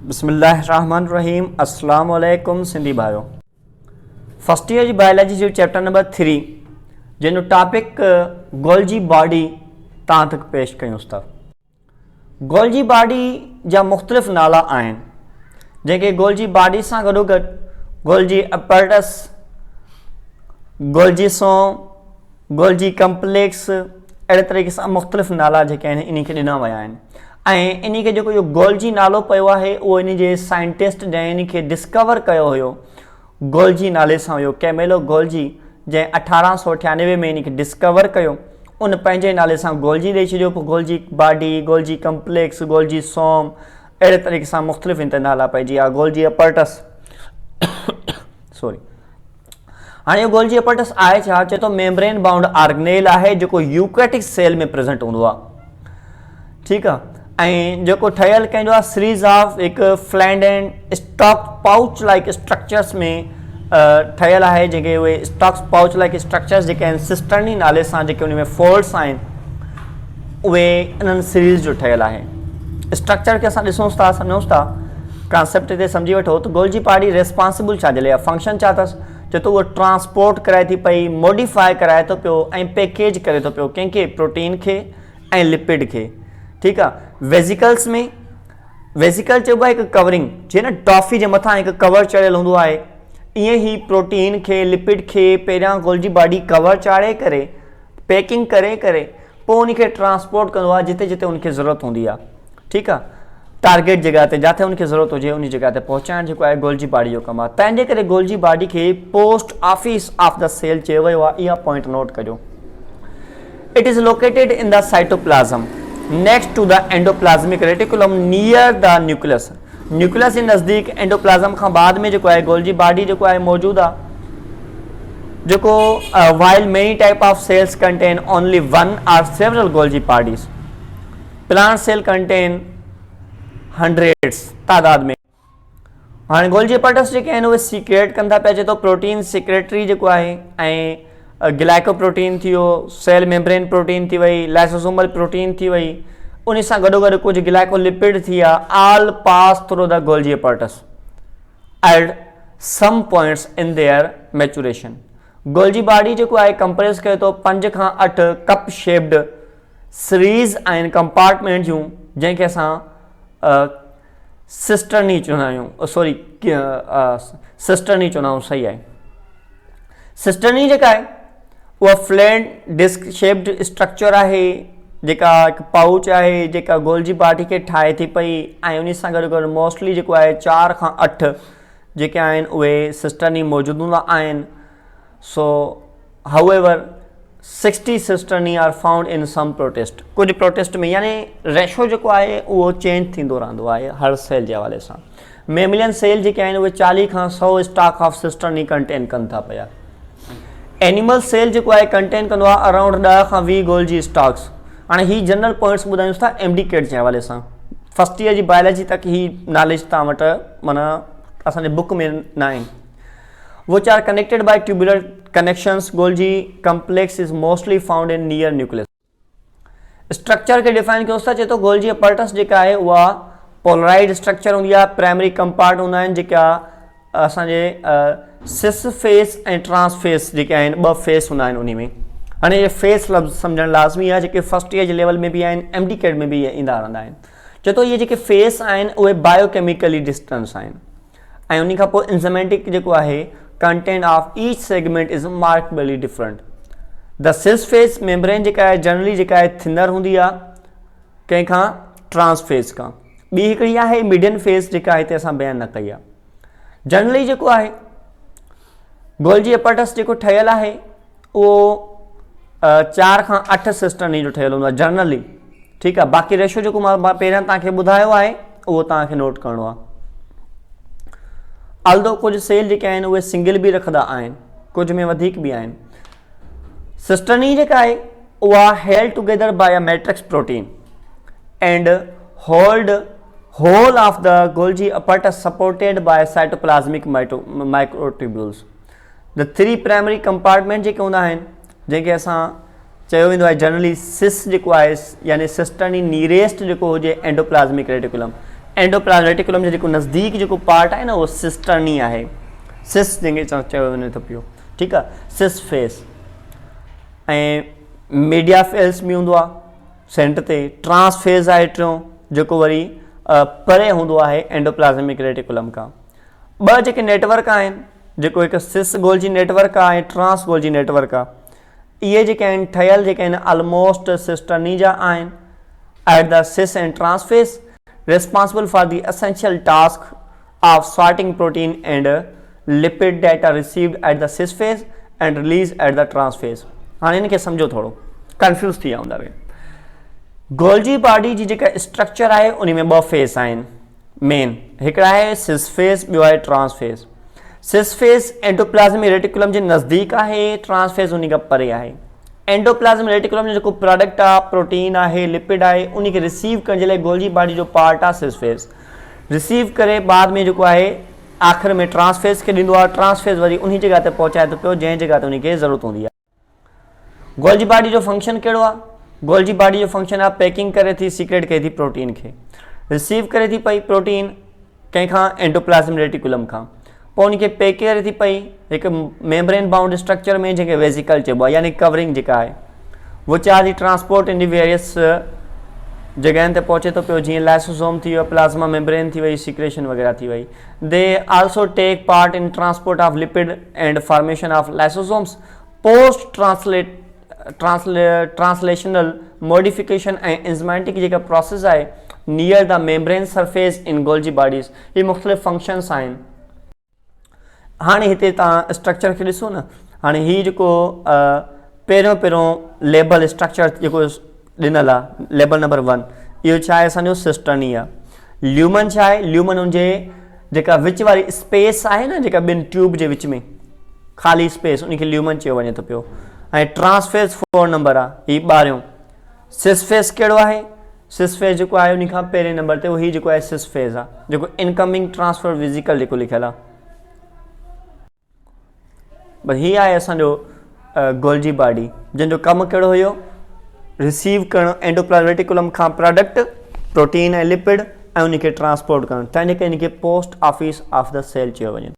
बिस्मिल्लाहिर्रहमानिर्रहीम। अस्सलाम वालेकुम सिंधी भाइयों। फर्स्ट ईयर जी बायोलॉजी जो चैप्टर नंबर 3 जिन टॉपिक गोल्जी बॉडी तव्हां तक पेश कयूंसि था। गोल्जी बॉडी जा मुख़्तलिफ़ नाला आहिनि जेके गोल्जी बॉडी सां गॾोगॾु गोल्जी अपैरेटस, गोल्जी सोम, गोल्जी कम्प्लेक्स अहिड़े तरीक़े सां मुख़्तलिफ़ नाला जेके आहिनि इन खे ॾिना विया आहिनि। ऐं इन खे जेको इहो गोल्जी नालो पियो आहे उहो इन जे साइंटिस्ट जंहिं इन खे डिस्कवर कयो हुयो गोल्जी नाले सां हुयो, कैमेलो गोल्जी, जंहिं 1898 में इन खे डिस्कवर कयो। उन पंहिंजे नाले सां गोल्जी ॾेई छॾियो। पोइ Golgi body, Golgi complex, golgisome अहिड़े तरीक़े सां मुख़्तलिफ़ इन ते नाला पइजी विया। गोल्जी अपैरेटस सॉरी हाणे इहो गोल्जी अपैरेटस आहे छा? चए थो मेम्ब्रेन बाउंड ऑर्गेनेल आहे जेको यूकैरियोटिक सेल में प्रेज़ेंट हूंदो आहे। ठीकु आहे। ऐं जेको ठहियलु कंहिंजो आहे सीरीज़ ऑफ हिकु flattened and stacked pouch like structures में ठहियलु आहे, जेके उहे स्टॉक्स पाउच लाइक स्ट्रक्चर्स जेके आहिनि सिस्टर्नी नाले सां जेके उन में फोल्ड्स आहिनि उहे इन्हनि सीरीज़ जो ठहियलु आहे। स्ट्रक्चर खे असां ॾिसूंसि था, सम्झूंसि था, कॉन्सेप्ट हिते सम्झी वठो। त गोल्जी बॉडी रेस्पॉन्सिबल छाजे लाइ आहे, फंक्शन छा अथसि? चए थो उहो ट्रांसपोर्ट कराए थी पई, मॉडिफाए कराए थो पियो ऐं पैकेज करे थो पियो कंहिंखे, प्रोटीन खे ऐं लिपिड खे। ठीकु आहे। वेजिकल्स में वेजिकल चइबो आहे हिकु कवरिंग, जीअं न टॉफ़ी जे मथां हिकु कवर चढ़ियलु हूंदो आहे, ईअं ई प्रोटीन खे, लिपिड खे पहिरियां गोल्जी बॉडी कवर चाढ़े करे पैकिंग करे पोइ उनखे ट्रांसपोर्ट कंदो आहे जिते जिते उनखे ज़रूरत हूंदी आहे। ठीकु आहे। टारगेट जॻह ते जिथे उनखे ज़रूरत हुजे उन जॻह ते पहुचाइणु जेको आहे गोल्जी बॉडी जो कमु आहे। तंहिंजे करे गोल्जी बॉडी खे post office of the cell चयो वियो आहे। इहा पॉइंट नोट कजो। It is located in the cytoplasm next to the endoplasmic reticulum near the nucleus। Nucleus जे नज़दीक एंडोप्लाज़म खां बाद में जेको आहे गोल्जी बॉडी जेको आहे मौजूदु आहे, जेको while many type of cells contain only one or several Golgi bodies, plant cell contain hundreds तादाद में। हाणे गोल्जी अपैरेटस जेके आहिनि उहे सीक्रेट कंदा पिया। चए थो प्रोटीन सिक्रेटरी जेको आहे ऐं ग्लाइकोप्रोटीन थी वियो, सेल मेम्ब्रेन प्रोटीन थी वई, लाइसोसोमल प्रोटीन थी वई, उन सां गॾोगॾु कुझु ग्लाइकोलिपिड थी विया, all pass through the Golgi apparatus at some points in their maturation. Golgi body जेको आहे कंप्रेस कयो थो 5 खां 8 कप शेप्ड सीरीज़ आहिनि कंपार्टमेंट जूं, जंहिंखे असां सिस्टर्नी चवंदा आहियूं, सॉरी सिस्टर्नी चवंदा आहियूं, सही आहे। सिस्टर्नी जेका आहे उहा फ्लैट डिस्क शेप्ड स्ट्रक्चर आहे, जेका हिकु पाउच आहे जेका गोल्जी बॉडी खे ठाहे थी पई ऐं उन सां गॾु गॾु मोस्टली जेको आहे 4 खां 8 जेके आहिनि उहे सिस्टर्नी मौजूदु हूंदा आहिनि। So however 60 cisternae are found in some protist. कुझु प्रोटिस्ट में यानी रेशो जेको आहे उहो चेंज थींदो रहंदो आहे हर सेल जे हवाले सां। मेमिलियन सेल जेके आहिनि उहे 40 खां 100 स्टॉक ऑफ सिस्टर्नी कंटेन कनि था पिया। एनिमल सेल जेको आहे कंटेन कंदो आहे अराउंड 10 खां 20 गोल्जी स्टॉक्स। हाणे ही जनरल पॉइंट्स ॿुधायूंसि था एमडीकेट जे हवाले सां। फर्स्ट ईयर जी बायोलॉजी तक ही नॉलेज तव्हां वटि माना असांजे बुक में न आहिनि। Which are connected by tubular connections. Golgi complex is mostly found in near nucleus. Structure खे डिफाइन कयोसि था। चए थो गोल्जी अपैरेटस जेका आहे उहा पोलराइड स्ट्रक्चर हूंदी आहे। प्राइमरी कंपार्ट हूंदा आहिनि जेका असांजे सिस फेस ऐं ट्रांस फेस जेके आहिनि 2 फेस हूंदा आहिनि उन में। हाणे इहे फेस लफ़्ज़ सम्झणु लाज़मी आहे, जेके फर्स्ट ईयर जे लेवल में बि आहिनि, एमडीकेट में बि ईंदा रहंदा आहिनि। चए थो इहे जेके फेस आहिनि उहे बायोकेमिकली डिस्टेंस आहिनि ऐं उन खां पोइ इंज़मेटिक जेको आहे content of each segment is markedly different. The cis face membrane जेका आहे जनरली जेका आहे थिनर हूंदी आहे कंहिंखां ट्रांस फेस खां। ॿी हिकिड़ी आहे मीडियन फेस जेका हिते असां बयानु न कई आहे। जनरली जेको आहे गोल्जी अपैरेटस जेको ठहियलु आहे उहो 4 खां 8 सिस्टर्नी जो ठहियलु हूंदो आहे जनरली। ठीकु आहे। बाक़ी रेशो जेको मां पहिरियां तव्हांखे ॿुधायो आहे उहो तव्हांखे नोट करिणो आहे। ऑल्दो कुझु सेल जेके आहिनि उहे सिंगल बि रखंदा आहिनि, कुझु में वधीक बि आहिनि। सिस्टर्नी जेका आहे उहा held together by a matrix protein and hold whole of the Golgi apparatus supported by cytoplasmic microtubules। The 3 primary compartment जेके हूंदा आहिनि जंहिंखे असां चयो वेंदो आहे जनरली सिस जेको आहे यानी सिस्टर्नी नीरेस्ट जेको हुजे एंडोप्लाज़मिक रेटिकुलम, एंडोप्लाज़्म रेटिकुलम जो जेको नज़दीक जेको पार्ट आहे न उहो सिस्टर्नी आहे, सिस जंहिंखे चयो वञे थो पियो, ठीकु आहे, सिस फेस। ऐं मीडिया फेस में हूंदो आहे सेंटर ते। ट्रांस फेस आहे टियों, जेको वरी परे हूंदो आहे एंडोप्लाज़्मिक रेटिकुलम खां। ॿ जेके नेटवर्क आहिनि, जेको हिकु सिस गोल्जी नेटवर्क आहे ऐं ट्रांस गोल्जी नेटवर्क आहे, इहे जेके आहिनि ठहियल जेके आहिनि ऑलमोस्ट सिस्टर्नी जा आहिनि at the cis and trans face, responsible for the essential task of sorting protein and lipid data received at the cis phase and released at the trans phase। हाणे इनखे सम्झो, थोरो कंफ्यूज थी विया हूंदा। Golgi body जी जेका structure आहे उन में ॿ फेस आहिनि मेन, हिकिड़ा आहे सिस फेस, ॿियो आहे trans face. Cis face endoplasmic reticulum जे नज़दीक आहे, ट्रांस फेस उन खां परे आहे। एंडोप्लाज़्मिक रेटिकुलम जो जेको प्रोडक्ट आहे, प्रोटीन आहे, लिपिड आहे, उन खे रिसीव करण जे लाइ गोल्जी बॉडी जो पार्ट आहे सिस फेस, रिसीव करे बाद में जेको आहे आख़िर में ट्रांस फेस खे ॾींदो आहे। ट्रांस फेस वरी उन जॻह ते पहुचाए थो पियो जंहिं जॻह ते उनखे ज़रूरत हूंदी आहे। गोल्जी बॉडी जो फंक्शन कहिड़ो आहे? गोल्जी बॉडी जो फंक्शन आहे पैकिंग करे थी, सीक्रेट करे थी प्रोटीन खे, रिसीव करे थी पई प्रोटीन कंहिंखां, एंडोप्लाज़्मिक रेटिकुलम खां, पोइ उनखे पैक करे थी पई हिकु मेम्ब्रेन बाउंड स्ट्रक्चर में जंहिंखे वेसिकल चइबो आहे, यानी कवरिंग जेका आहे, वो चार्ज ट्रांसपोर्ट इन दी वेरियस जॻहियुनि ते पहुचे थो पियो, जीअं लाइसोसोम थी वियो, प्लाज़्मा मेम्ब्रेन थी वई, सीक्रेशन वग़ैरह थी वई। They also take part in transport of lipid and formation of lysosomes. Post translational modification ऐं इंज़माइटिक जेका प्रोसेस आहे near the membrane surface in Golgi bodies, ये मुख़्तलिफ़ फंक्शंस आहिनि। हाणे हिते तव्हां स्ट्रक्चर खे ॾिसो न, हाणे हीउ जेको पहिरियों लेबल स्ट्रक्चर जेको ॾिनल आहे, लेबल नंबर 1, इहो छा आहे असांजो सिस्टर्नी आहे। ल्यूमन छा आहे? ल्यूमन हुनजे जेका विच वारी स्पेस आहे न, जेका ॿिनि ट्यूब जे विच में ख़ाली स्पेस, उनखे ल्यूमन चयो वञे थो पियो। ऐं ट्रांस फेस 4 नंबर आहे, हीउ ॿारहों। सिस फेस कहिड़ो आहे? सिस फेस जेको आहे उन खां पहिरें नंबर ते हीउ जेको आहे सिस फेस आहे, जेको इनकमिंग ट्रांसफर विजिकल जेको लिखियलु आहे। बस हीअ आहे असांजो गोल्जी बॉडी, जंहिंजो कमु कहिड़ो हुयो? रिसीव करणु एंडोप्लाज़्मिक रेटिकुलम खां प्रोडक्ट, प्रोटीन ऐं लिपिड, ऐं उनखे ट्रांसपोर्ट करणु। तंहिंजे करे इनखे post office of the cell चयो वञे।